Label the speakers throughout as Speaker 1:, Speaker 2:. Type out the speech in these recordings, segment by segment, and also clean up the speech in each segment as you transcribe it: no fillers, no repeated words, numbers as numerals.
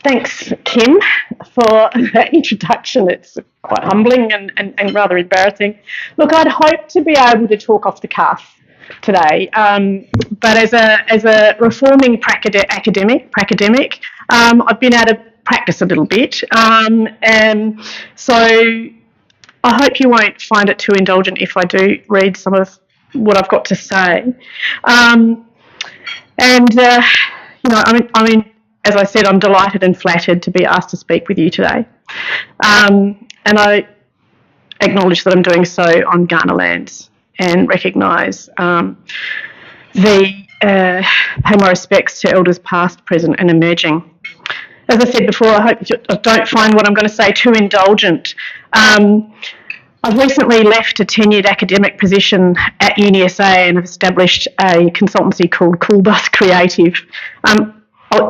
Speaker 1: Thanks, Kim, for that introduction. It's quite humbling and rather embarrassing. Look, I'd hoped to be able to talk off the cuff today, but as a reforming Pracademic, I've been out of practice a little bit, and so I hope you won't find it too indulgent if I do read some of what I've got to say. I mean, as I said, I'm delighted and flattered to be asked to speak with you today. And I acknowledge that I'm doing so on Kaurna lands and recognise pay my respects to elders past, present and emerging. As I said before, I hope you don't find what I'm going to say too indulgent. I've recently left a tenured academic position at UniSA and have established a consultancy called CoolBus Creative.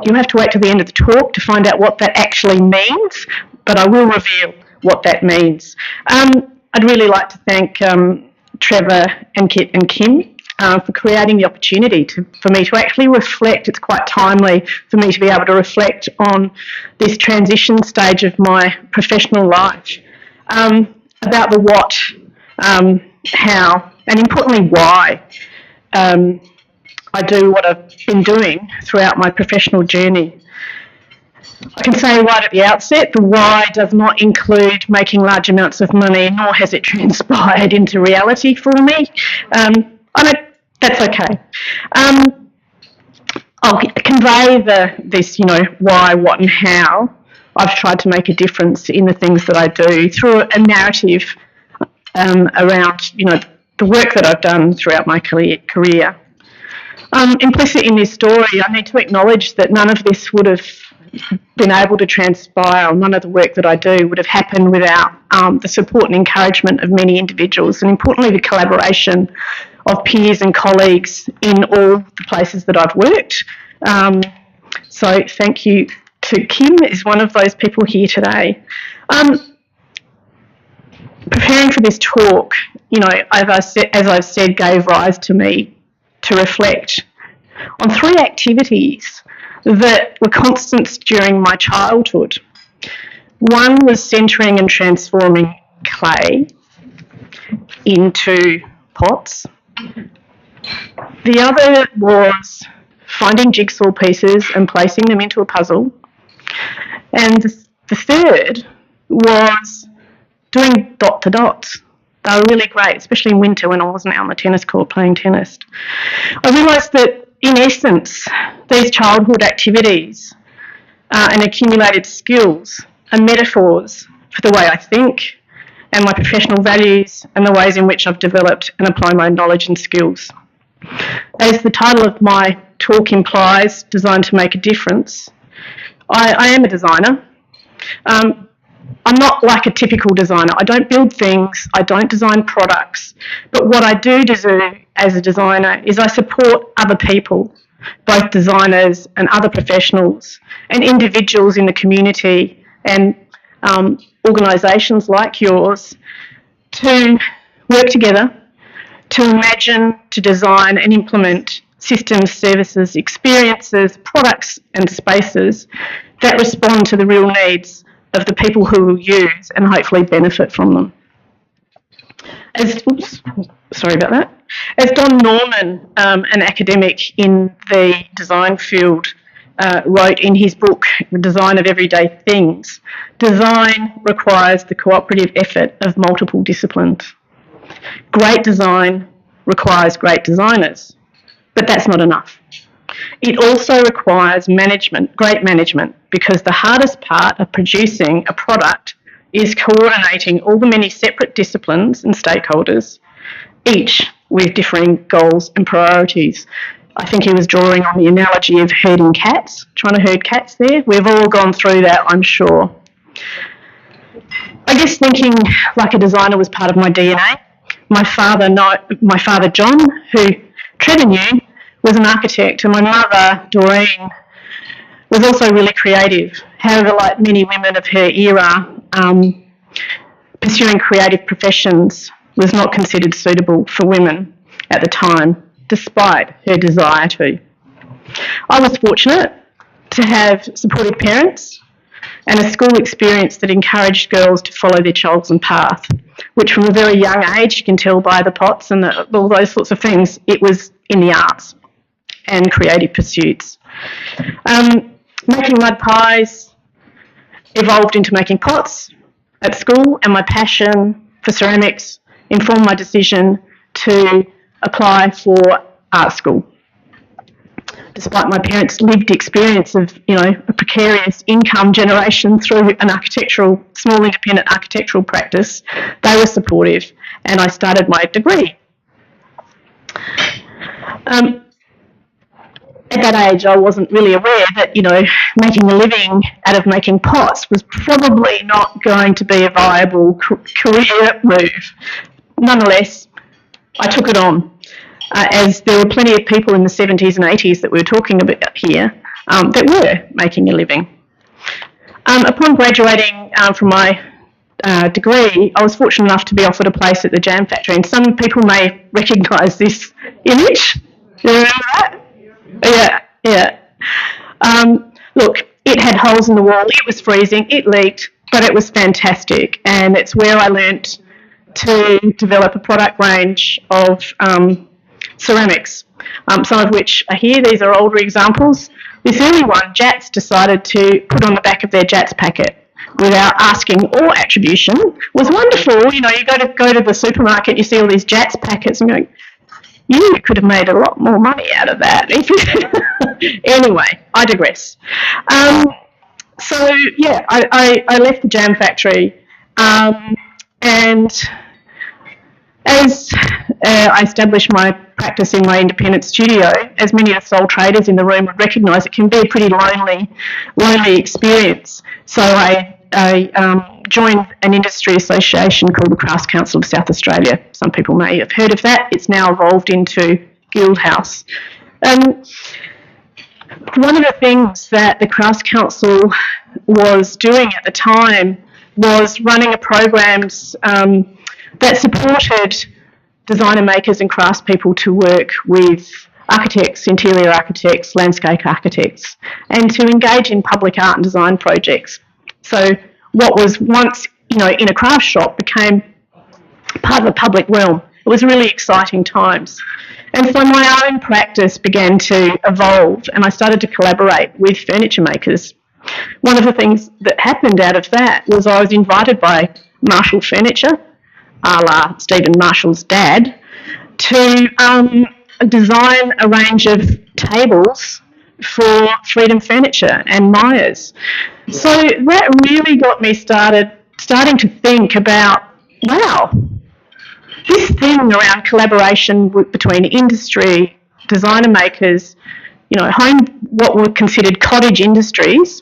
Speaker 1: You'll have to wait till the end of the talk to find out what that actually means, but I will reveal what that means. I'd really like to thank Trevor and Kit and Kim for creating the opportunity for me to actually reflect. It's quite timely for me to be able to reflect on this transition stage of my professional life, about the what, how, and importantly why I do what I've been doing throughout my professional journey. I can say right at the outset, the why does not include making large amounts of money, nor has it transpired into reality for me. That's okay. I'll convey this, why, what and how I've tried to make a difference in the things that I do through a narrative around, the work that I've done throughout my career. Implicit in this story, I need to acknowledge that none of this would have been able to transpire, or none of the work that I do would have happened without the support and encouragement of many individuals, and importantly the collaboration of peers and colleagues in all the places that I've worked. So thank you to Kim, is one of those people here today. Preparing for this talk, as I've said, gave rise to me to reflect on three activities that were constants during my childhood. One was centering and transforming clay into pots. The other was finding jigsaw pieces and placing them into a puzzle. And the third was doing dot-to-dots. They were really great, especially in winter when I wasn't out on the tennis court playing tennis. I realised that, in essence, these childhood activities and accumulated skills are metaphors for the way I think and my professional values and the ways in which I've developed and apply my knowledge and skills. As the title of my talk implies, designed to make a difference, I am a designer. I'm not like a typical designer. I don't build things, I don't design products, but what I do as a designer is I support other people, both designers and other professionals and individuals in the community and organisations like yours to work together to imagine, to design and implement systems, services, experiences, products and spaces that respond to the real needs of the people who will use and hopefully benefit from them. As Don Norman, an academic in the design field, wrote in his book, The Design of Everyday Things, design requires the cooperative effort of multiple disciplines. Great design requires great designers, but that's not enough. It also requires great management, because the hardest part of producing a product is coordinating all the many separate disciplines and stakeholders, each with differing goals and priorities. I think he was drawing on the analogy of herding cats, trying to herd cats there. We've all gone through that, I'm sure. I guess thinking like a designer was part of my DNA. My father John, who Trevor knew, was an architect, and my mother, Doreen, was also really creative. However, like many women of her era, pursuing creative professions was not considered suitable for women at the time, despite her desire to. I was fortunate to have supportive parents and a school experience that encouraged girls to follow their chosen path, which from a very young age, you can tell by the pots and all those sorts of things, it was in the arts and creative pursuits. Making mud pies evolved into making pots at school, and my passion for ceramics informed my decision to apply for art school. Despite my parents' lived experience of, a precarious income generation through an small independent architectural practice, they were supportive, and I started my degree. At that age, I wasn't really aware that, making a living out of making pots was probably not going to be a viable career move. Nonetheless, I took it on, as there were plenty of people in the 70s and 80s that we were talking about here that were making a living. Upon graduating from my degree, I was fortunate enough to be offered a place at the jam factory, and some people may recognise this image. Do you remember that? Yeah. Look, it had holes in the wall, it was freezing, it leaked, but it was fantastic, and it's where I learnt to develop a product range of ceramics, some of which are here. These are older examples. This early one, Jats decided to put on the back of their Jats packet without asking or attribution, was wonderful. You go to the supermarket, you see all these Jats packets and you go, you could have made a lot more money out of that. Anyway, I digress. So, yeah, I left the jam factory, and as I established my practice in my independent studio, as many of the sole traders in the room would recognise, it can be a pretty lonely experience. So I joined an industry association called the Crafts Council of South Australia. Some people may have heard of that. It's now evolved into Guildhouse. One of the things that the Crafts Council was doing at the time was running a programs that supported designer makers and craftspeople to work with architects, interior architects, landscape architects, and to engage in public art and design projects. So what was once, in a craft shop became part of the public realm. It was really exciting times. And so my own practice began to evolve, and I started to collaborate with furniture makers. One of the things that happened out of that was I was invited by Marshall Furniture, a la Stephen Marshall's dad, to design a range of tables for Freedom Furniture and Myers. So that really got me starting to think about, wow, this thing around collaboration between industry, designer makers, what were considered cottage industries,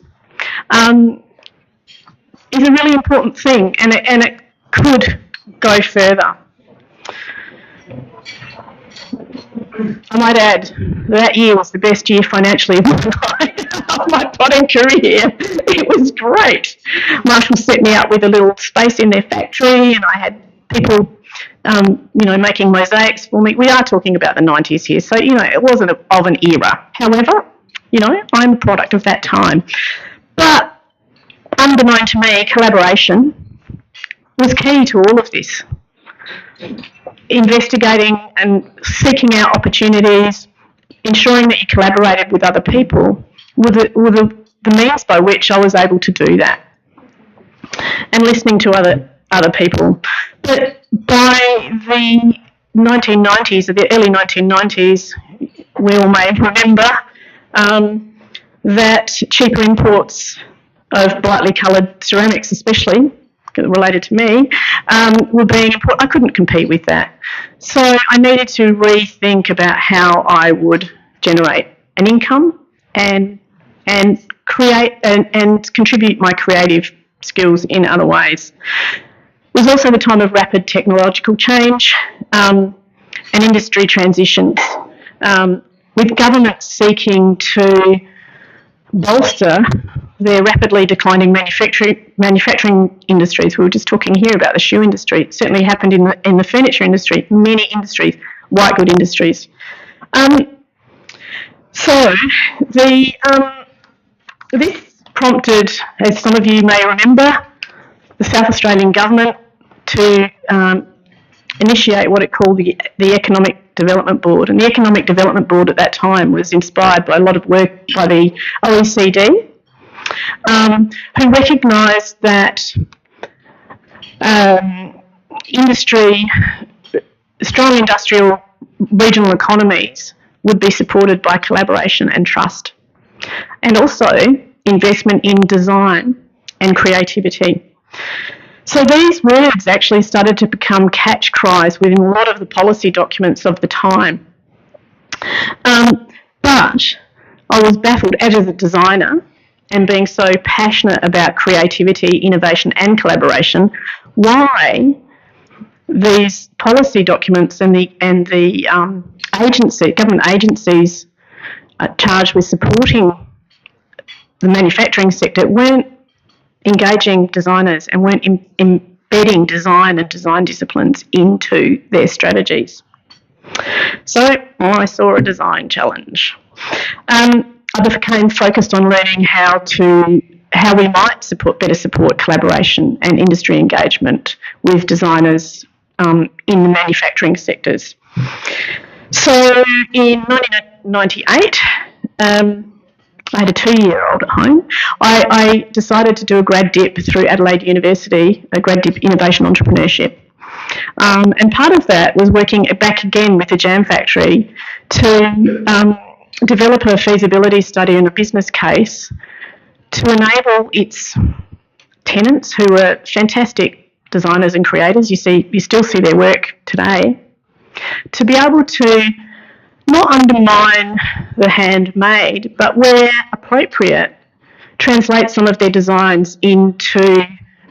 Speaker 1: is a really important thing, and it could go further. I might add, that year was the best year financially of my potting career. It was great. Marshall set me up with a little space in their factory, and I had people, making mosaics for me. We are talking about the 90s here, so, it wasn't of an era. However, I'm a product of that time. But unbeknown to me, collaboration was key to all of this. Investigating and seeking out opportunities, ensuring that you collaborated with other people were the means by which I was able to do that, and listening to other people. But by the 1990s, or the early 1990s, we all may remember that cheaper imports of brightly coloured ceramics, especially related to me, were being important. I couldn't compete with that. So I needed to rethink about how I would generate an income and create and contribute my creative skills in other ways. It was also the time of rapid technological change and industry transitions, with governments seeking to bolster their rapidly declining manufacturing industries. We were just talking here about the shoe industry. It certainly happened in the furniture industry, many industries, white good industries. So this prompted, as some of you may remember, the South Australian government to initiate what it called the Economic Development Board. And the Economic Development Board at that time was inspired by a lot of work by the OECD, who recognised that strong industrial regional economies would be supported by collaboration and trust, and also investment in design and creativity. So these words actually started to become catch cries within a lot of the policy documents of the time. But I was baffled as a designer, and being so passionate about creativity, innovation and collaboration, why these policy documents and the government agencies charged with supporting the manufacturing sector weren't engaging designers and weren't embedding design and design disciplines into their strategies. So I saw a design challenge. I became focused on learning how we might better support collaboration and industry engagement with designers in the manufacturing sectors. So in 1998, I had a 2-year-old at home. I decided to do a grad dip through Adelaide University, a grad dip innovation entrepreneurship. And part of that was working back again with the Jam Factory to develop a feasibility study and a business case to enable its tenants, who were fantastic designers and creators, you still see their work today, to be able to not undermine the handmade, but where appropriate, translate some of their designs into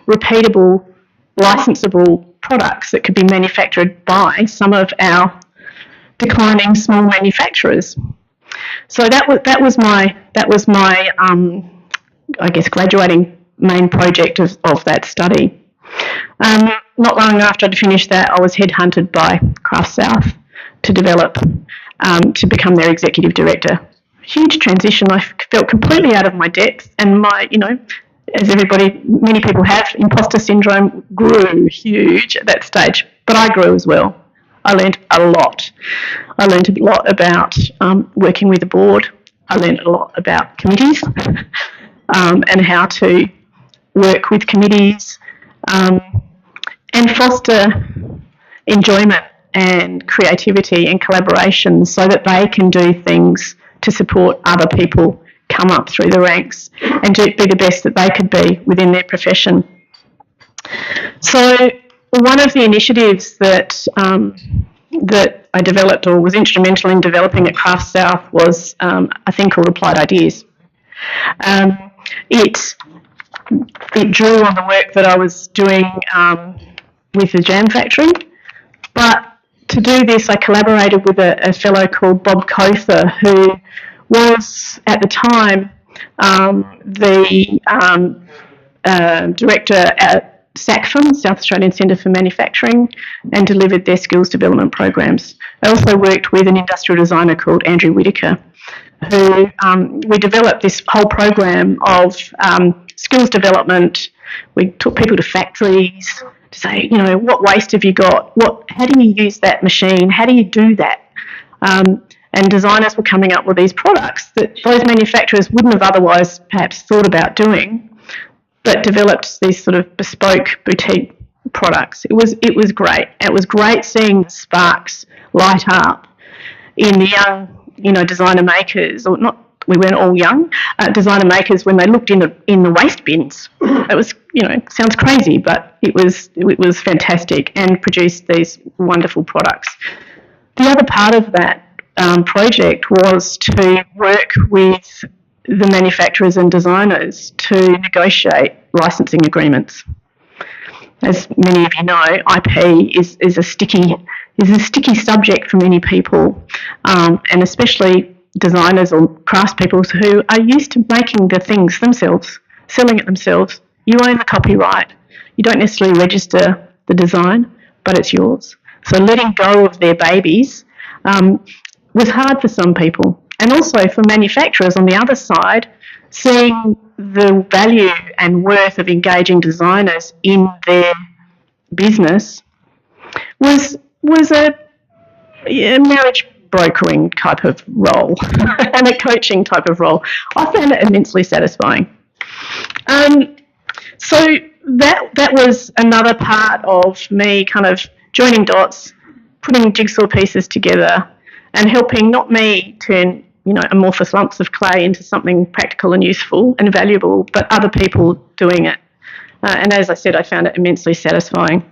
Speaker 1: repeatable, licensable products that could be manufactured by some of our declining small manufacturers. So that was my I guess graduating main project of that study. Not long after I'd finished that, I was headhunted by Craft South to develop to become their executive director. Huge transition. I felt completely out of my depth, and as many people have, imposter syndrome grew huge at that stage. But I grew as well. I learned a lot. I learned a lot about working with the board. I learned a lot about committees and how to work with committees and foster enjoyment and creativity and collaboration so that they can do things to support other people come up through the ranks and be the best that they could be within their profession. So one of the initiatives that I developed or was instrumental in developing at Craft South was a thing called Applied Ideas. It drew on the work that I was doing with the Jam Factory, but to do this I collaborated with a fellow called Bob Kother, who was at the time the director at SACFM, South Australian Centre for Manufacturing, and delivered their skills development programs. I also worked with an industrial designer called Andrew Whitaker, who we developed this whole program of skills development. We took people to factories to say, what waste have you got? How do you use that machine? How do you do that? And designers were coming up with these products that those manufacturers wouldn't have otherwise perhaps thought about doing, but developed these sort of bespoke boutique products. It was great. It was great seeing the sparks light up in the young, designer makers, or not. We weren't all young designer makers when they looked in the waste bins. It was, sounds crazy, but it was fantastic and produced these wonderful products. The other part of that project was to work with the manufacturers and designers to negotiate licensing agreements. As many of you know, IP is a sticky subject for many people, and especially designers or craftspeople who are used to making the things themselves, selling it themselves. You own the copyright. You don't necessarily register the design, but it's yours. So letting go of their babies was hard for some people, and also for manufacturers on the other side, seeing the value and worth of engaging designers in their business was a marriage brokering type of role and a coaching type of role. I found it immensely satisfying. So that was another part of me kind of joining dots, putting jigsaw pieces together, and helping not me turn amorphous lumps of clay into something practical and useful and valuable, but other people doing it. And as I said, I found it immensely satisfying.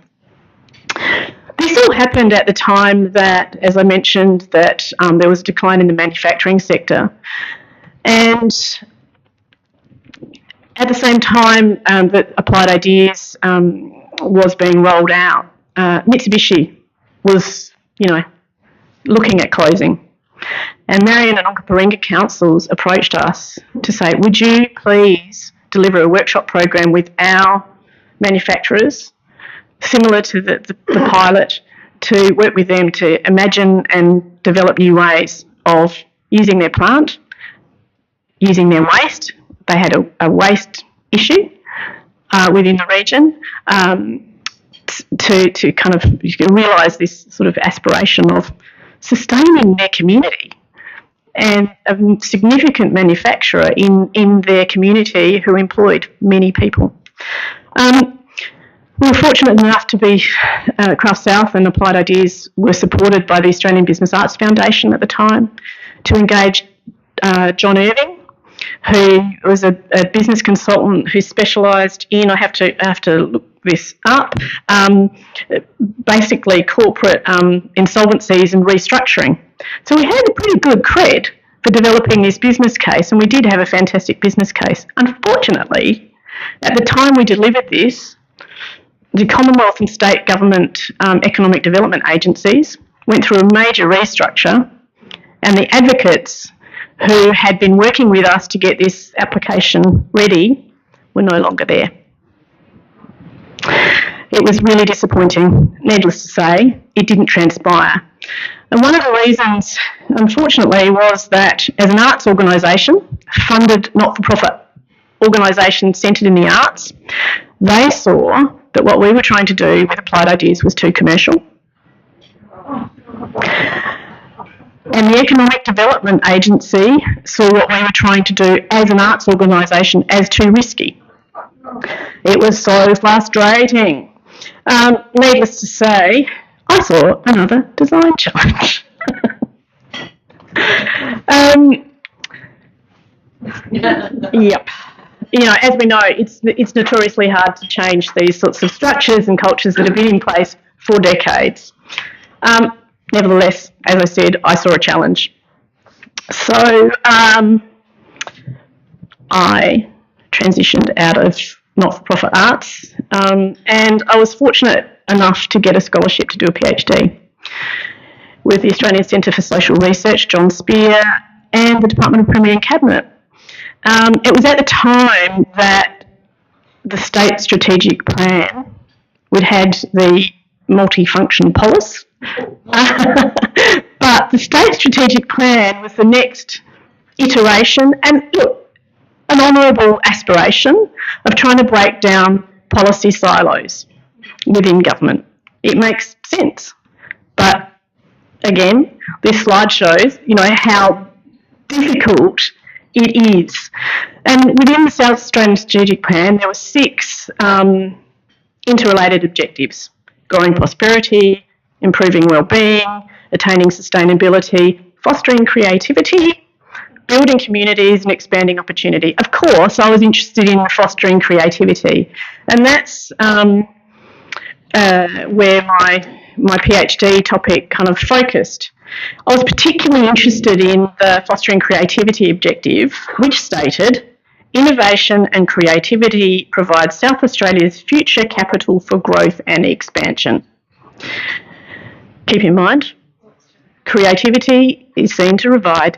Speaker 1: This all happened at the time that, as I mentioned, that there was a decline in the manufacturing sector. And at the same time that Applied Ideas was being rolled out, Mitsubishi was, looking at closing. And Marion and Onkaparinga councils approached us to say, would you please deliver a workshop program with our manufacturers, similar to the pilot, to work with them to imagine and develop new ways of using their plant, using their waste. They had a waste issue within the region, to kind of realise this sort of aspiration of sustaining their community, and a significant manufacturer in their community who employed many people. We were fortunate enough to be, Craft South and Applied Ideas were supported by the Australian Business Arts Foundation at the time to engage John Irving, who was a business consultant who specialised in, I have to look this up, basically corporate insolvencies and restructuring. So we had a pretty good cred for developing this business case, and we did have a fantastic business case. Unfortunately, at the time we delivered this, the Commonwealth and state government economic development agencies went through a major restructure, and the advocates who had been working with us to get this application ready were no longer there. It was really disappointing. Needless to say, it didn't transpire. And one of the reasons, unfortunately, was that as an arts organisation, funded not-for-profit organisation centred in the arts, they saw that what we were trying to do with Applied Ideas was too commercial. And the Economic Development Agency saw what we were trying to do as an arts organisation as too risky. It was so frustrating. Needless to say, I saw another design challenge. Yep. As we know, it's notoriously hard to change these sorts of structures and cultures that have been in place for decades. Nevertheless, as I said, I saw a challenge. So I transitioned out of not-for-profit arts, and I was fortunate enough to get a scholarship to do a PhD with the Australian Centre for Social Research, John Spear, and the Department of Premier and Cabinet. It was at the time that the state strategic plan would had the multifunction polis, but the state strategic plan was the next iteration, and look, an honourable aspiration of trying to break down policy silos within government. It makes sense, but again, this slide shows, how difficult it is. And within the South Australian Strategic Plan, there were 6 interrelated objectives: growing prosperity, improving well-being, attaining sustainability, fostering creativity, building communities and expanding opportunity. Of course, I was interested in fostering creativity, and that's where my PhD topic kind of focused. I was particularly interested in the fostering creativity objective, which stated, innovation and creativity provide South Australia's future capital for growth and expansion. Keep in mind, creativity is seen to reside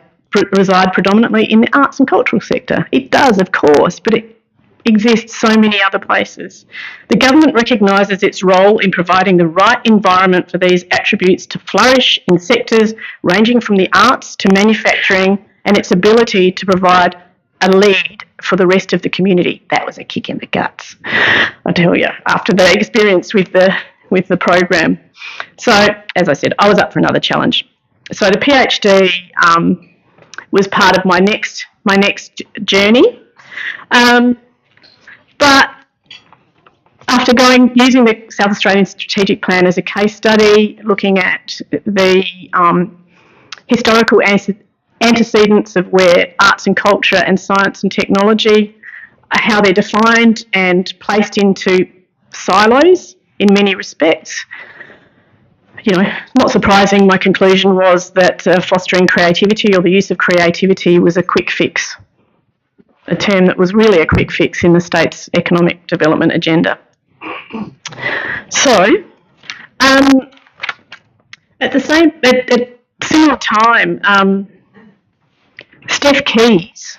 Speaker 1: predominantly in the arts and cultural sector. It does, of course, but it exists so many other places. The government recognises its role in providing the right environment for these attributes to flourish in sectors ranging from the arts to manufacturing and its ability to provide a lead for the rest of the community. That was a kick in the guts, I tell you, after the experience with the program. So, as I said, I was up for another challenge. So the PhD was part of my next journey. But after using the South Australian Strategic Plan as a case study, looking at the historical antecedents of where arts and culture and science and technology, how they're defined and placed into silos in many respects, not surprising, my conclusion was that fostering creativity, or the use of creativity, was a quick fix, a term that was really a quick fix in the state's economic development agenda. So, at similar time, Steph Keys,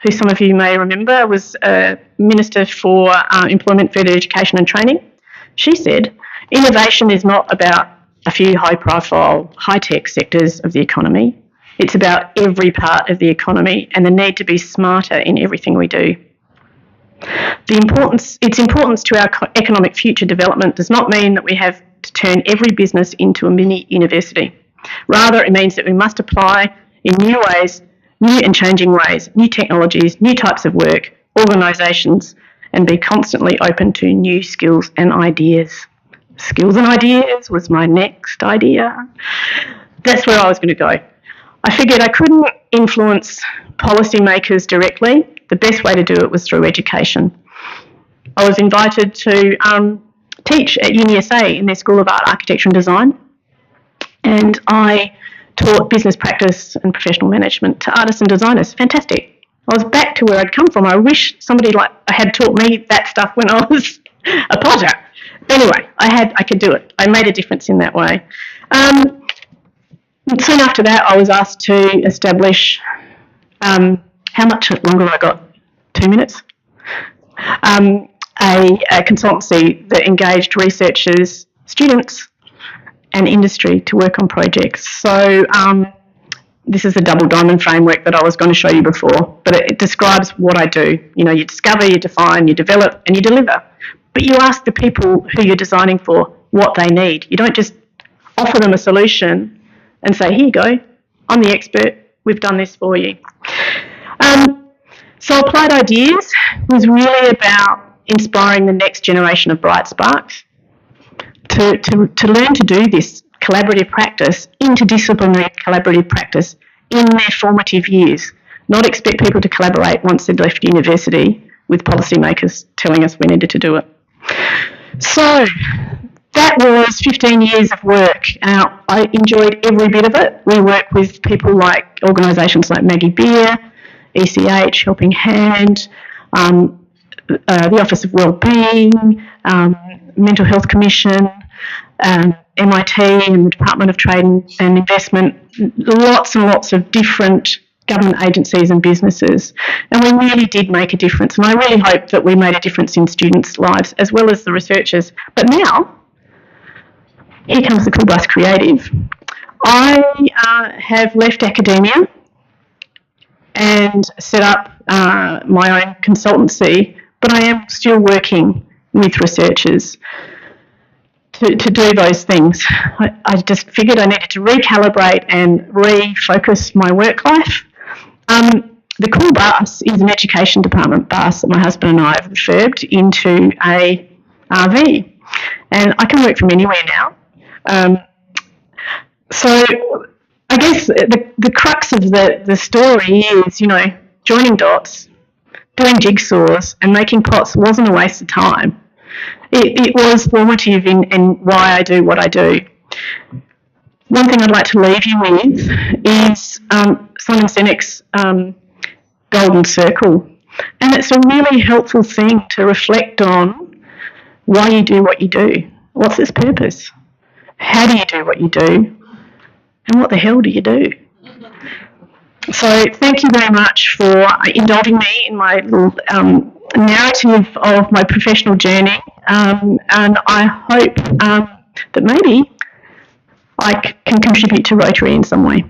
Speaker 1: who some of you may remember, was Minister for Employment, Further Education and Training. She said, innovation is not about a few high-profile, high-tech sectors of the economy. It's about every part of the economy and the need to be smarter in everything we do. Its importance to our economic future development does not mean that we have to turn every business into a mini university. Rather, it means that we must apply in new ways, new and changing ways, new technologies, new types of work, organisations, and be constantly open to new skills and ideas. Skills and ideas was my next idea. That's where I was going to go. I figured I couldn't influence policymakers directly. The best way to do it was through education. I was invited to teach at UniSA in their School of Art, Architecture and Design, and I taught business practice and professional management to artists and designers. Fantastic. I was back to where I'd come from. I wish somebody had taught me that stuff when I was a potter. Anyway, I could do it. I made a difference in that way. Soon after that, I was asked to establish, how much longer have I got? 2 minutes? A consultancy that engaged researchers, students, and industry to work on projects. So this is a double diamond framework that I was going to show you before, but it describes what I do. You discover, you define, you develop, and you deliver. But you ask the people who you're designing for what they need. You don't just offer them a solution and say, here you go, I'm the expert, we've done this for you. So Applied Ideas was really about inspiring the next generation of bright sparks to learn to do this collaborative practice, interdisciplinary collaborative practice in their formative years, not expect people to collaborate once they'd left university with policymakers telling us we needed to do it. So that was 15 years of work. I enjoyed every bit of it. We worked with people like organisations like Maggie Beer, ECH, Helping Hand, the Office of Wellbeing, Mental Health Commission, MIT and the Department of Trade and Investment, lots and lots of different government agencies and businesses, and we really did make a difference, and I really hope that we made a difference in students' lives as well as the researchers. But now, here comes the CoolBus Creative. I have left academia and set up my own consultancy, but I am still working with researchers to do those things. I just figured I needed to recalibrate and refocus my work life. The CoolBus is an education department bus that my husband and I have refurbed into a RV, and I can work from anywhere now. So I guess the crux of the story is, joining dots, doing jigsaws and making pots wasn't a waste of time. It was formative in why I do what I do. One thing I'd like to leave you with is Simon Sinek's Golden Circle. And it's a really helpful thing to reflect on why you do what you do. What's its purpose? How do you do what you do? And what the hell do you do? So thank you very much for indulging me in my little narrative of my professional journey. And I hope that maybe I can contribute to Rotary in some way.